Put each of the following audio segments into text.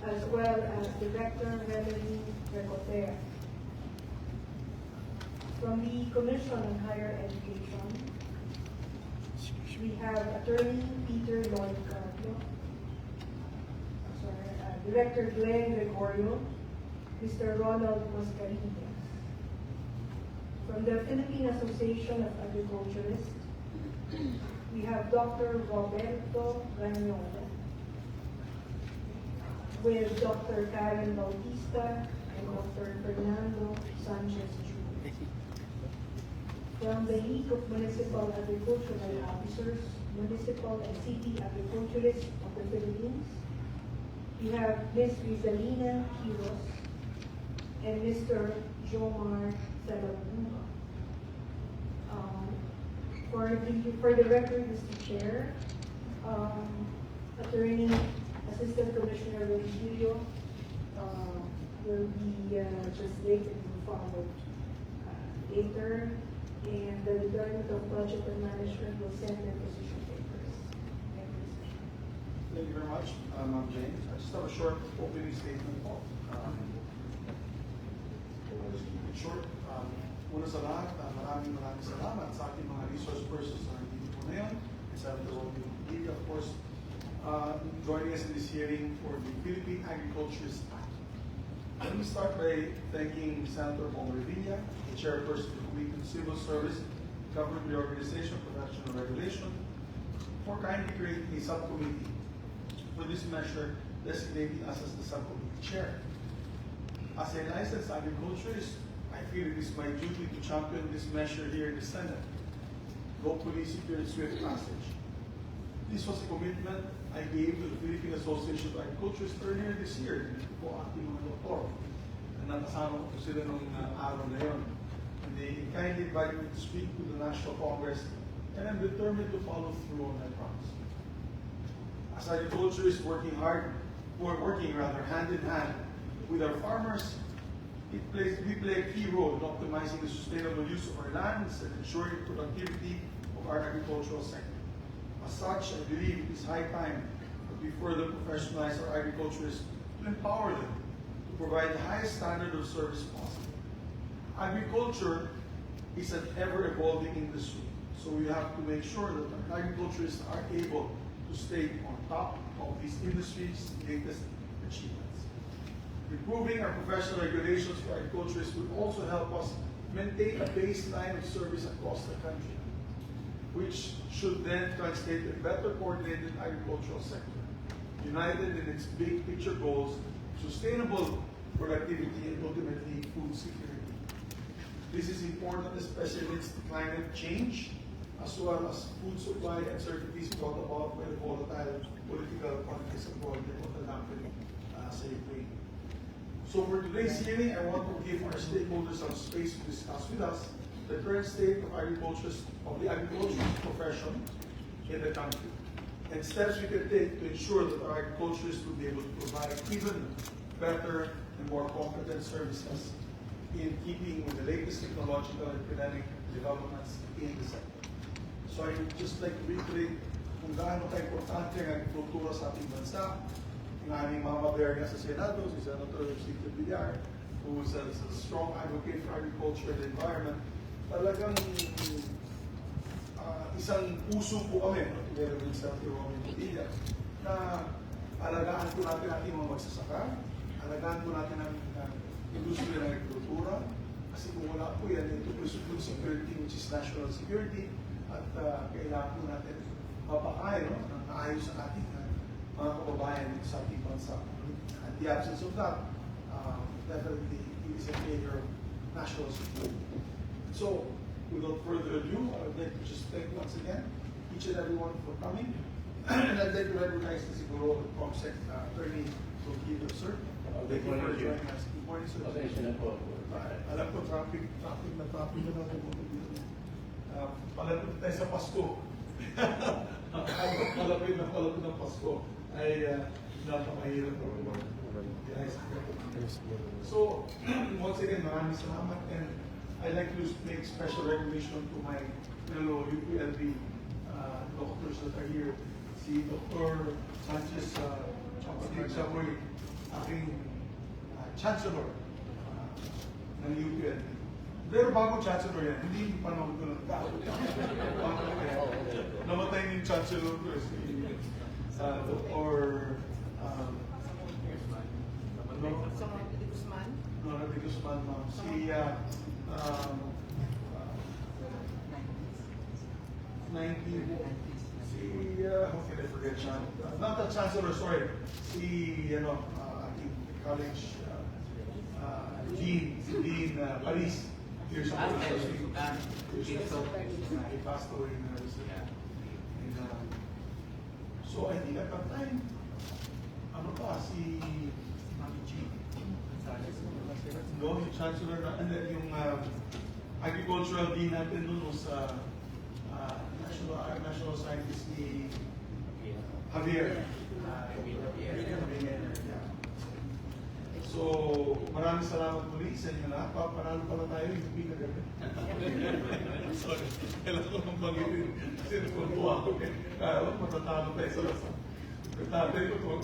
as well as Director Melanie Recotea. From the Commission on Higher Education, we have Attorney Peter Lloyd Carpio, Director Glenn Gregorio, Mr. Ronald Mascarinez. From the Philippine Association of Agriculturists, we have Dr. Roberto Ranyola, with Dr. Karen Bautista and Dr. Fernando Sanchez Jr. From the League of Municipal Agricultural Officers, Municipal and City Agriculturists of the Philippines, we have Ms. Rizalina Quiros and Mr. Jomar Salabunga. For the record, Mr. Chair, Attorney Assistant Commissioner Rodrigo will be translated and followed later, and the Department of Budget and Management will send their position papers. Thank you very much, Ma'am Jane. I just have a short opening statement po. Short. Una sa lahat, maraming salamat sa ating mga resource persons na nandito po ngayon. Senator Robin Padilla, of course, joining us in this hearing for the Philippine Agriculturist Act. Let me start by thanking Senator Bong Revilla, the chairperson of the Committee on Civil Service, Government Reorganization, Professional Regulation, for kindly creating a subcommittee for this measure, designating us as the subcommittee chair. As a licensed agriculturist, I feel it is my duty to champion this measure here in the Senate. Hopefully secure its swift passage. This was a commitment I gave to the Philippine Association of Agriculturists earlier this year. Dito po ating mga doktor. Nakasama ko sila nung araw na yun. And they kindly invited me to speak to the National Congress, and I'm determined to follow through on that promise. As agriculturists working hand in hand with our farmers, we play a key role in optimizing the sustainable use of our lands and ensuring the productivity of our agricultural sector. As such, I believe it is high time that we further professionalize our agriculturists to empower them to provide the highest standard of service possible. Agriculture is an ever-evolving industry, so we have to make sure that our agriculturists are able to stay on top of this industry's latest achievements. Improving our professional regulations for agriculturists will also help us maintain a baseline of service across the country, which should then translate a better coordinated agricultural sector, united in its big picture goals, sustainable productivity, and ultimately food security. This is important, especially amidst climate change, as well as food supply uncertainties brought about by the volatile political context abroad and what will happen sa Ukraine. So for today's hearing, I want to give our stakeholders some space to discuss with us the current state of the agricultural profession in the country, and steps we can take to ensure that our agriculturists will be able to provide even better and more competent services in keeping with the latest technological and academic developments in the sector. So I would just like to reiterate kung gaano ka-importante ang agrikultura sa ating bansa. Yung aming mama bear nga sa Senado, si Senator Steve Villar, who is a strong advocate for agriculture and the environment. Talagang isang puso po kami, together with Senator Robin Padilla, na alagaan po natin ating mga magsasaka, alagaan po natin ang industriya ng agrikultura, kasi kung wala po yan, ito po food security, which is national security, at kailangan po natin mapakain ng maayos sa ating mga kababayan sa ating bansa. And the absence of that, definitely is a failure of national security. So, without further ado, I would like to just thank once again each and everyone for coming. And I'd like to recognize the siguro COMSEC attorney Rodrigo, sir. Thank you for joining us. Good morning, sir. Alam ko, traffic na natin dito. Palapit tayo sa Pasko. Palapit ng Pasko ay napakahirap po. So, once again, maraming salamat, and I'd like to make special recognition to my fellow UPLB doctors that are here. Si Dr. Sanchez Chapoy, aking chancellor ng UPN. Pero bago chancellor yan, hindi panahon ko ng tao. Namatay ni chancellor ko or Rabi Guzman, ma'am. Si how can I forget siya? Not the chancellor, sorry. Si ating college Dean Paris. Here's something he passed away recently. So I think at that time, si Mami G. No, yung chancellor na, and then yung agricultural dean natin nun was national scientist ni Javier. So, maraming salamat muli sa inyo lahat. Panalo pala tayo, hindi kagabi. Sorry, kailangan ko nang bagitin. Kasi nagpapua ako. Matatalo tayo sa lasal. Yung tatay ko,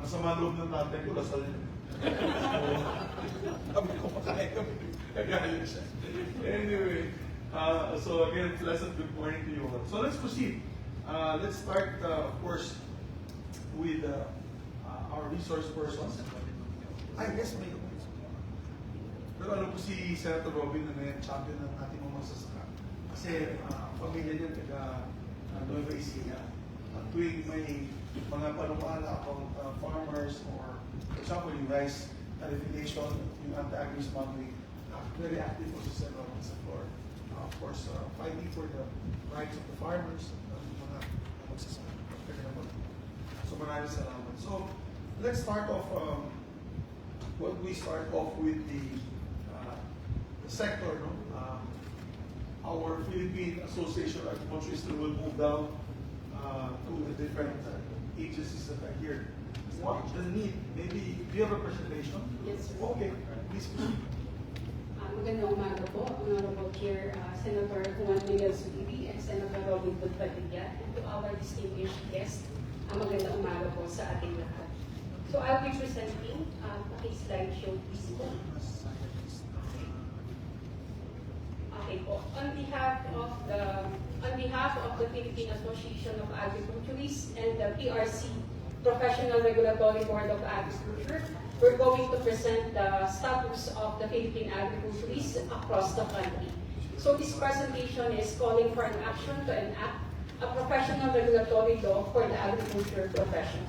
masama loob ng tatay ko, lasal yun. Kami kumakain kami. Nagalit siya. Anyway, so again, pleasant good morning to you all. So let's proceed. Let's start, of course, with our resource persons. Yes, may pero alam po si Senator Robin na ngayon champion ng ating mga magsasaka. Kasi pamilya niya taga Nueva Ecija. Tuwing may mga panukala about farmers or for example yung rice tarification, yung anti-agri smuggling, very active po si Senator Robin sa floor. Of course, fighting for the rights of the farmers at mga magsasaka. So maraming salamat. So let's start off we start off with the sector, no? Our Philippine Association of Agriculturists will move down to the different agencies that are here. What the need? Maybe do you have a presentation? Yes, sir. Okay, please. Magandang umaga po, Honorable Chair, Senator Juan Miguel Zubiri and Senator Robin Padilla, and to our distinguished guests, magandang umaga po sa ating lahat. So I'll be presenting a slideshow, please po. Okay po. On behalf of the Philippine Association of Agriculturists and the PRC, Professional Regulatory Board of Agriculture, we're going to present the status of the Philippine agriculturists across the country. So this presentation is calling for an action to enact a professional regulatory law for the agriculture profession.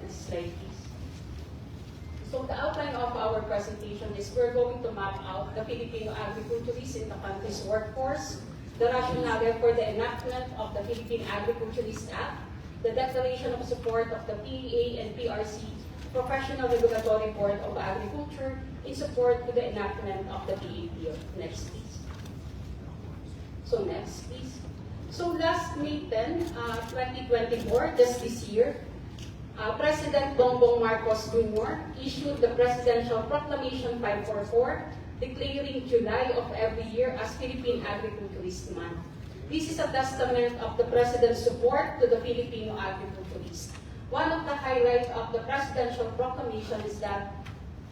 Next slide, please. So the outline of our presentation is we're going to map out the Filipino agriculturists in the country's workforce, the rationale for the enactment of the Philippine Agriculturist Act, the declaration of support of the PEA and PRC, Professional Regulatory Board of Agriculture, in support to the enactment of the PAPO. Next, please. So next, please. So last May 10, 2024, just this year, President Bongbong Marcos Jr. issued the Presidential Proclamation 544, declaring July of every year as Philippine Agriculturist Month. This is a testament of the President's support to the Filipino agriculturists. One of the highlights of the Presidential Proclamation is that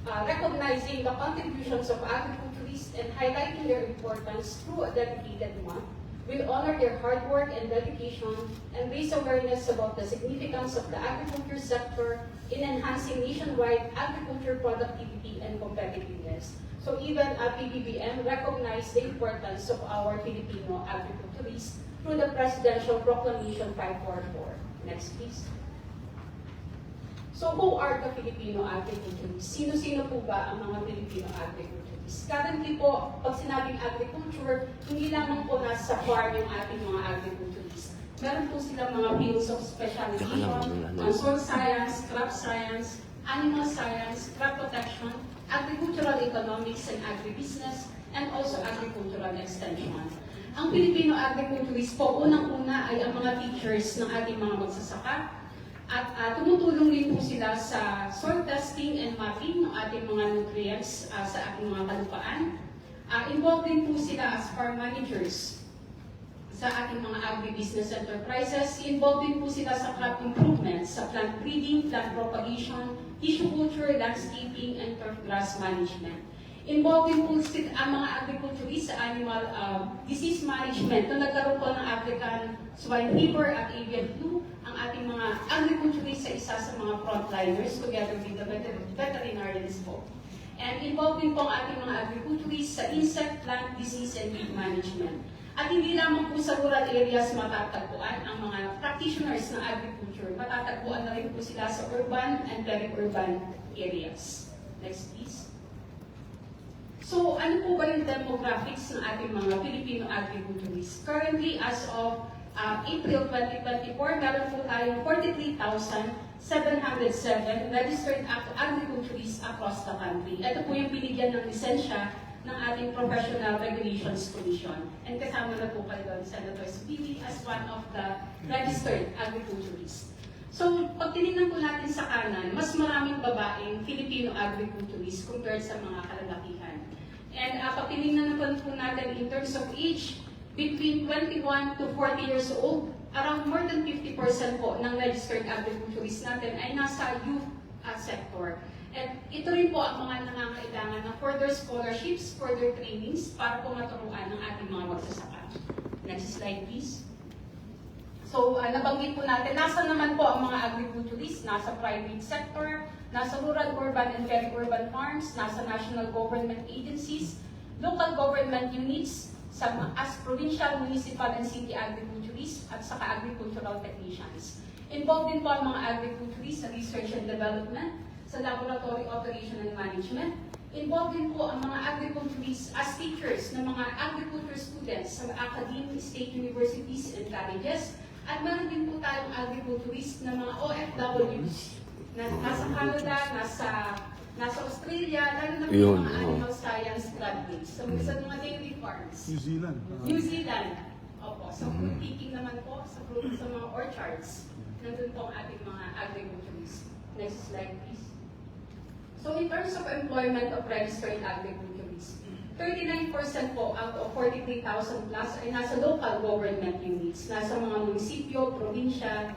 recognizing the contributions of agriculturists and highlighting their importance through a dedicated month, will honor their hard work and dedication and raise awareness about the significance of the agriculture sector in enhancing nationwide agriculture productivity and competitiveness. So even PBBM recognized the importance of our Filipino agriculturists through the Presidential Proclamation 544. Next, please. So who are the Filipino agriculturists? Sino-sino po ba ang mga Filipino agriculturists? Currently po, pag sinabing agriculture, hindi lamang po nasa farm yung ating mga agriculturists. Meron po silang mga fields of specialization on soil science, crop science, animal science, crop protection, agricultural economics and agribusiness, and also agricultural extension. Ang Filipino agriculturists po, unang-una ay ang mga teachers ng ating mga magsasaka, at tumutulong din po sila sa soil testing and mapping ng ating mga nutrients sa ating mga kalupaan. Involved din po sila as farm managers sa ating mga agribusiness enterprises. Involved din po sila sa crop improvements, sa plant breeding, plant propagation, tissue culture, landscaping, and turf grass management. Involved din po ang mga agriculturists sa animal disease management. Nung nagkaroon po ng African swine fever at avian flu, ang ating mga agriculturists sa isa sa mga frontliners together with the veterinarians po. And involved din po ang ating mga agriculturists sa insect, plant disease, and weed management. At hindi lamang po sa rural areas matatagpuan ang mga practitioners ng agriculture. Matatagpuan na rin po sila sa urban and peri-urban areas. Next please. So, ano po ba yung demographics ng ating mga Filipino agriculturists? Currently, as of April 2024, meron po tayong 43,707 registered agriculturists across the country. Ito po yung binigyan ng lisensya ng ating Professional Regulations Commission. And kasama na po kayo doon, Senator Zubiri, as one of the registered agriculturists. So, pag tinignan po natin sa kanan, mas maraming babaeng Filipino agriculturists compared sa mga kalalakihan. And pag tinignan naman po natin in terms of age, between 21 to 40 years old, around more than 50% po ng registered agriculturists natin ay nasa youth sector. At ito rin po ang mga nangangailangan ng further scholarships, further trainings para po maturuan ng ating mga magsasaka. Next slide please. So, nabanggit po natin, nasa naman po ang mga agriculturists, nasa private sector, nasa rural, urban, and peri-urban farms, nasa national government agencies, local government units, as provincial, municipal, and city agriculturists, at saka agricultural technicians. Involved din po ang mga agriculturists sa research and development, sa laboratory operation and management. Involved din po ang mga agriculturists as teachers ng mga agriculture students sa academic, state universities, and colleges. At meron din po tayong agriculturists ng mga OFWs na nasa Canada, nasa Australia, lalo na po mga animal science graduates. So, sa mga dairy farms. New Zealand. New Zealand. Opo. Sa fruit picking naman po, sa mga orchards. Nandun po ang ating mga agriculturists. Next slide, please. So, in terms of employment of registered agriculturists, 39% po out of 43,000 plus ay nasa local government units, nasa mga munisipyo, probinsya,